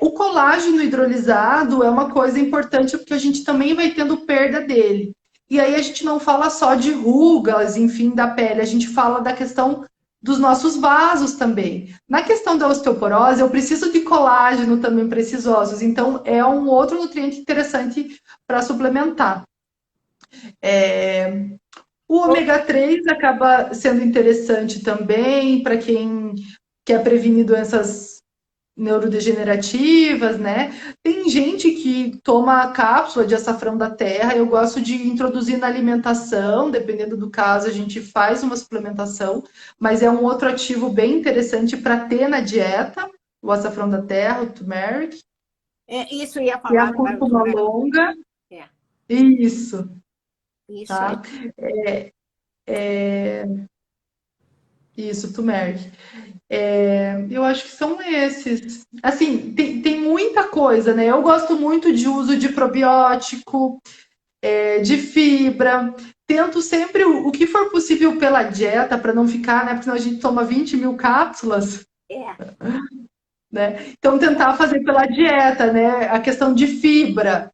O colágeno hidrolisado é uma coisa importante porque a gente também vai tendo perda dele. E aí a gente não fala só de rugas, enfim, da pele, a gente fala da questão dos nossos vasos também. Na questão da osteoporose, eu preciso de colágeno também para esses ossos, então é um outro nutriente interessante para suplementar. O ômega 3 acaba sendo interessante também para quem quer prevenir doenças neurodegenerativas, né? Tem gente que toma cápsula de açafrão da terra, eu gosto de introduzir na alimentação, dependendo do caso, a gente faz uma suplementação, mas é um outro ativo bem interessante para ter na dieta, o açafrão da terra, o turmeric. Isso ia E falar a cúrcuma longa. É. Isso. Isso Tá? Isso, turmeric. Eu acho que são esses. Assim, tem muita coisa, né? Eu gosto muito de uso de probiótico, de fibra. Tento sempre o que for possível pela dieta, para não ficar, né? Porque senão a gente toma 20.000 cápsulas. Né? Então, tentar fazer pela dieta, né? A questão de fibra,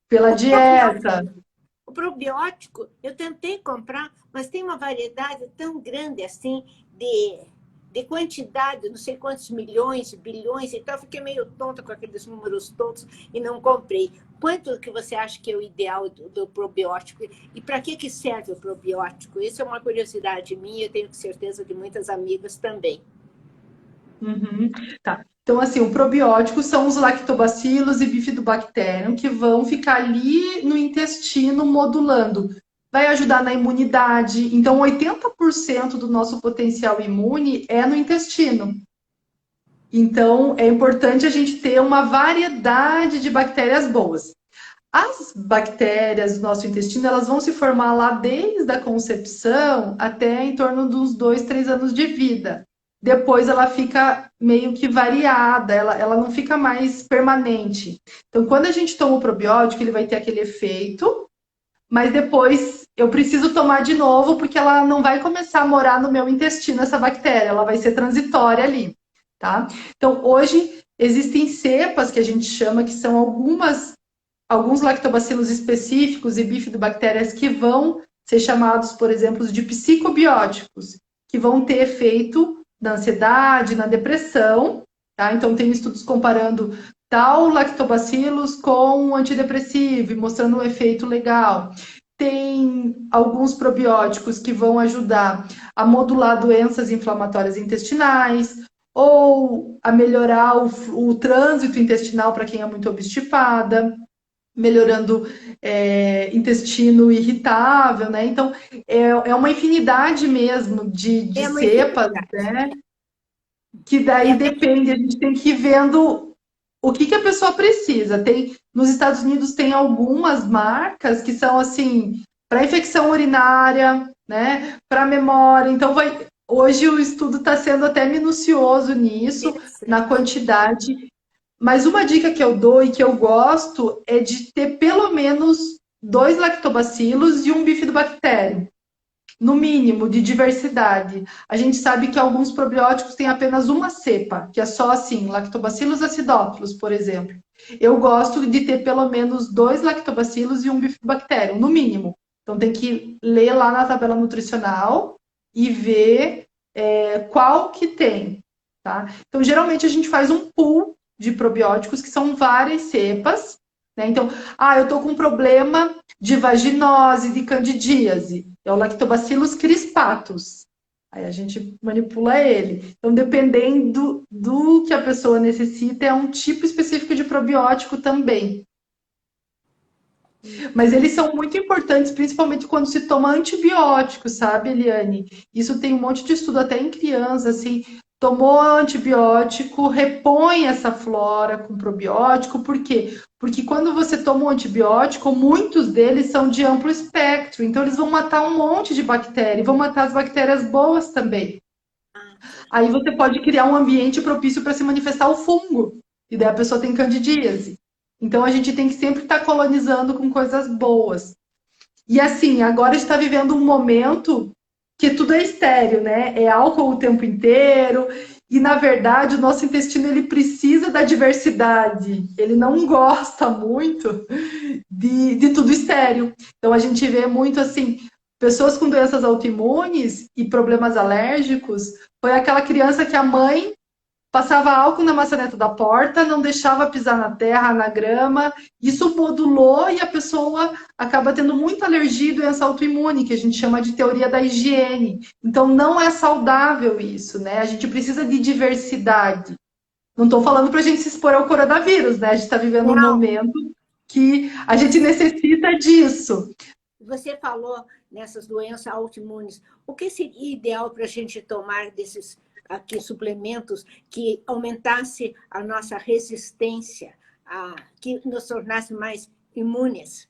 pela dieta. O probiótico, eu tentei comprar, mas tem uma variedade tão grande assim de quantidade, não sei quantos milhões, bilhões, então eu fiquei meio tonta com aqueles números todos e não comprei. Quanto que você acha que é o ideal do probiótico? E para que serve o probiótico? Isso é uma curiosidade minha, eu tenho certeza de muitas amigas também. Uhum. Tá. Então, assim, o probiótico são os lactobacilos e bifidobacterium que vão ficar ali no intestino modulando. Vai ajudar na imunidade. Então, 80% do nosso potencial imune é no intestino. Então, é importante a gente ter uma variedade de bactérias boas. As bactérias do nosso intestino, elas vão se formar lá desde a concepção até em torno dos 2, 3 anos de vida. Depois ela fica meio que variada, ela não fica mais permanente. Então, quando a gente toma o probiótico, ele vai ter aquele efeito, mas depois eu preciso tomar de novo, porque ela não vai começar a morar no meu intestino, essa bactéria, ela vai ser transitória ali, tá? Então, hoje existem cepas que a gente chama, que são alguns lactobacilos específicos e bifidobactérias que vão ser chamados, por exemplo, de psicobióticos, que vão ter efeito na ansiedade, na depressão, tá? Então, tem estudos comparando tal lactobacillus com um antidepressivo, mostrando um efeito legal. Tem alguns probióticos que vão ajudar a modular doenças inflamatórias intestinais, ou a melhorar o trânsito intestinal para quem é muito obstipada, melhorando intestino irritável, né? Então, é uma infinidade mesmo de cepas, né? Que daí depende, a gente tem que ir vendo o que a pessoa precisa. Nos Estados Unidos tem algumas marcas que são assim, para infecção urinária, né? Para memória. Então, hoje o estudo está sendo até minucioso nisso, na Interessante. quantidade. Mas uma dica que eu dou e que eu gosto é de ter pelo menos 2 lactobacilos e um bifidobactério, no mínimo, de diversidade. A gente sabe que alguns probióticos têm apenas uma cepa, que é só assim, Lactobacillus acidófilos, por exemplo. Eu gosto de ter pelo menos 2 lactobacilos e um bifidobactério, no mínimo. Então tem que ler lá na tabela nutricional e ver qual que tem, tá? Então geralmente a gente faz um pool de probióticos que são várias cepas, né? Então, eu tô com um problema de vaginose, de candidíase. É o Lactobacillus crispatus. Aí a gente manipula ele. Então, dependendo do que a pessoa necessita, é um tipo específico de probiótico também. Mas eles são muito importantes, principalmente quando se toma antibiótico, sabe, Eliane? Isso tem um monte de estudo até em criança, assim, tomou antibiótico, repõe essa flora com probiótico, por quê? Porque quando você toma um antibiótico, muitos deles são de amplo espectro, então eles vão matar um monte de bactérias, vão matar as bactérias boas também. Aí você pode criar um ambiente propício para se manifestar o fungo, e daí a pessoa tem candidíase. Então a gente tem que sempre estar colonizando com coisas boas. E assim, agora está vivendo um momento que tudo é estéril, né? É álcool o tempo inteiro. E na verdade, o nosso intestino ele precisa da diversidade. Ele não gosta muito de tudo estéril. Então a gente vê muito assim, pessoas com doenças autoimunes e problemas alérgicos. Foi aquela criança que a mãe passava álcool na maçaneta da porta, não deixava pisar na terra, na grama. Isso modulou e a pessoa acaba tendo muita alergia e doença autoimune, que a gente chama de teoria da higiene. Então, não é saudável isso, né? A gente precisa de diversidade. Não estou falando para a gente se expor ao coronavírus, né? A gente está vivendo um Não, momento que a gente necessita disso. você falou nessas doenças autoimunes. O que seria ideal para a gente tomar desses aqui suplementos que aumentasse a nossa resistência, que nos tornasse mais imunes?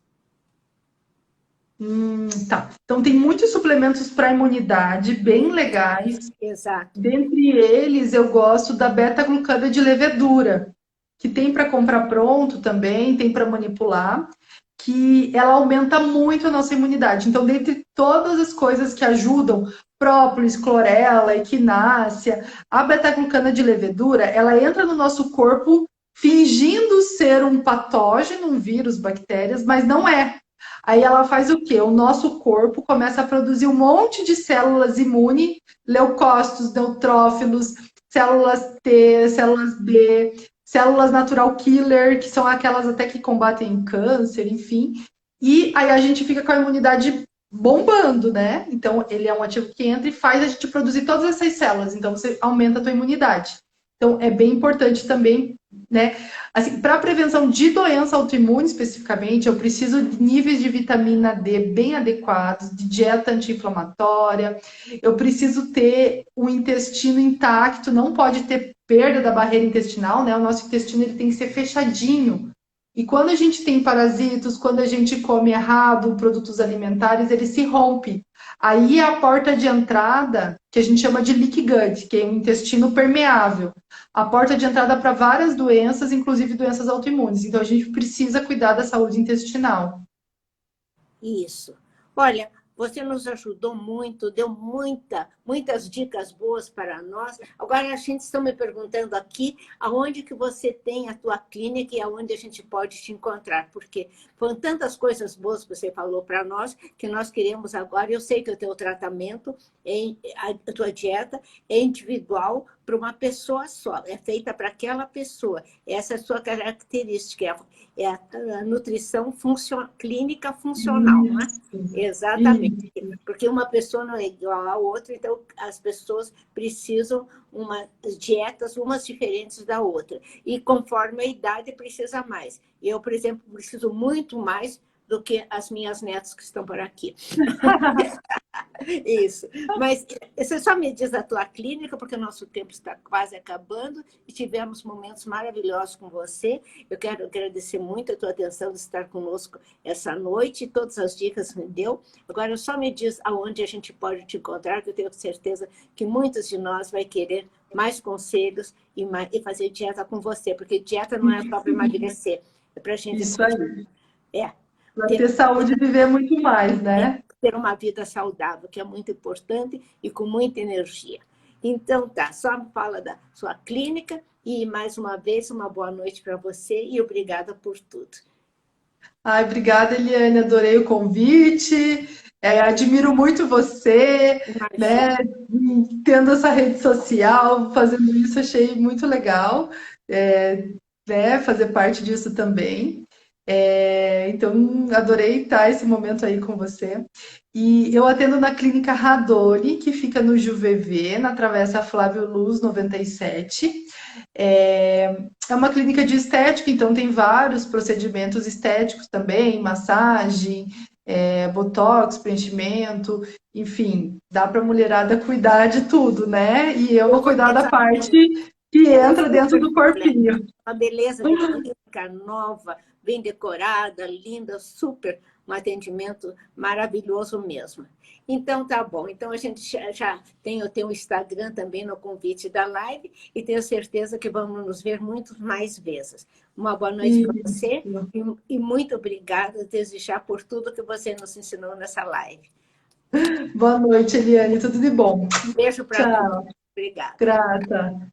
Tá. Então, tem muitos suplementos para imunidade, bem legais. Exato. Dentre eles, eu gosto da beta-glucana de levedura, que tem para comprar pronto também, tem para manipular, que ela aumenta muito a nossa imunidade. Então, dentre todas as coisas que ajudam, própolis, clorela, equinácea, a beta-glucana de levedura, ela entra no nosso corpo fingindo ser um patógeno, um vírus, bactérias, mas não é. Aí ela faz o quê? O nosso corpo começa a produzir um monte de células imunes, leucócitos, neutrófilos, células T, células B, células natural killer, que são aquelas até que combatem câncer, enfim. E aí a gente fica com a imunidade bombando, né? Então ele é um ativo que entra e faz a gente produzir todas essas células. Então você aumenta a tua imunidade. Então é bem importante também, né? Assim, para prevenção de doença autoimune especificamente, eu preciso de níveis de vitamina D bem adequados, de dieta anti-inflamatória. Eu preciso ter um intestino intacto, não pode ter perda da barreira intestinal, né? O nosso intestino ele tem que ser fechadinho. E quando a gente tem parasitos, quando a gente come errado produtos alimentares, ele se rompe. Aí é a porta de entrada, que a gente chama de leaky gut, que é um intestino permeável. A porta de entrada para várias doenças, inclusive doenças autoimunes. Então a gente precisa cuidar da saúde intestinal. Isso. Olha, você nos ajudou muito, deu muitas dicas boas para nós. Agora, a gente está me perguntando aqui aonde que você tem a tua clínica e aonde a gente pode te encontrar, porque foram tantas coisas boas que você falou para nós, que nós queremos agora. Eu sei que o teu tratamento, a tua dieta é individual para uma pessoa só, é feita para aquela pessoa. Essa é a sua característica, é a nutrição clínica funcional, não é? Exatamente, porque uma pessoa não é igual a outra, então as pessoas precisam dietas umas diferentes da outra. E conforme a idade, precisa mais. Eu, por exemplo, preciso muito mais do que as minhas netas que estão por aqui. Isso. Mas você só me diz a tua clínica, porque o nosso tempo está quase acabando e tivemos momentos maravilhosos com você. Eu quero agradecer muito a tua atenção de estar conosco essa noite, todas as dicas que me deu. Agora só me diz aonde a gente pode te encontrar, que eu tenho certeza que muitos de nós vai querer mais conselhos e fazer dieta com você, porque dieta não é só para emagrecer, é para a gente Isso aí. é, Para ter ter saúde e viver muito mais, né? ter uma vida saudável, que é muito importante e com muita energia. Então, tá, só me fala da sua clínica e, mais uma vez, uma boa noite para você e obrigada por tudo. Ai, obrigada, Eliane, adorei o convite. Admiro muito você, Imagina. né? Tendo essa rede social, fazendo isso, achei muito legal, né? Fazer parte disso também. Então, adorei estar esse momento aí com você. E eu atendo na clínica Radori, que fica no JuVV, na Travessa Flávio Luz 97. É uma clínica de estética, então tem vários procedimentos estéticos também, massagem, botox, preenchimento, enfim, dá para a mulherada cuidar de tudo, né? E eu Eu vou vou cuidar da pensar, parte que é entra dentro super do completa. corpinho. Uma beleza de clínica nova, bem decorada, linda, super, um atendimento maravilhoso mesmo. Então, tá bom. Então, a gente já tem o teu Instagram também no convite da live e tenho certeza que vamos nos ver muito mais vezes. Uma boa noite para você Isso. e muito obrigada desde já por tudo que você nos ensinou nessa live. Boa noite, Eliane, tudo de bom. Um beijo para todos. Tchau, Obrigada. grata.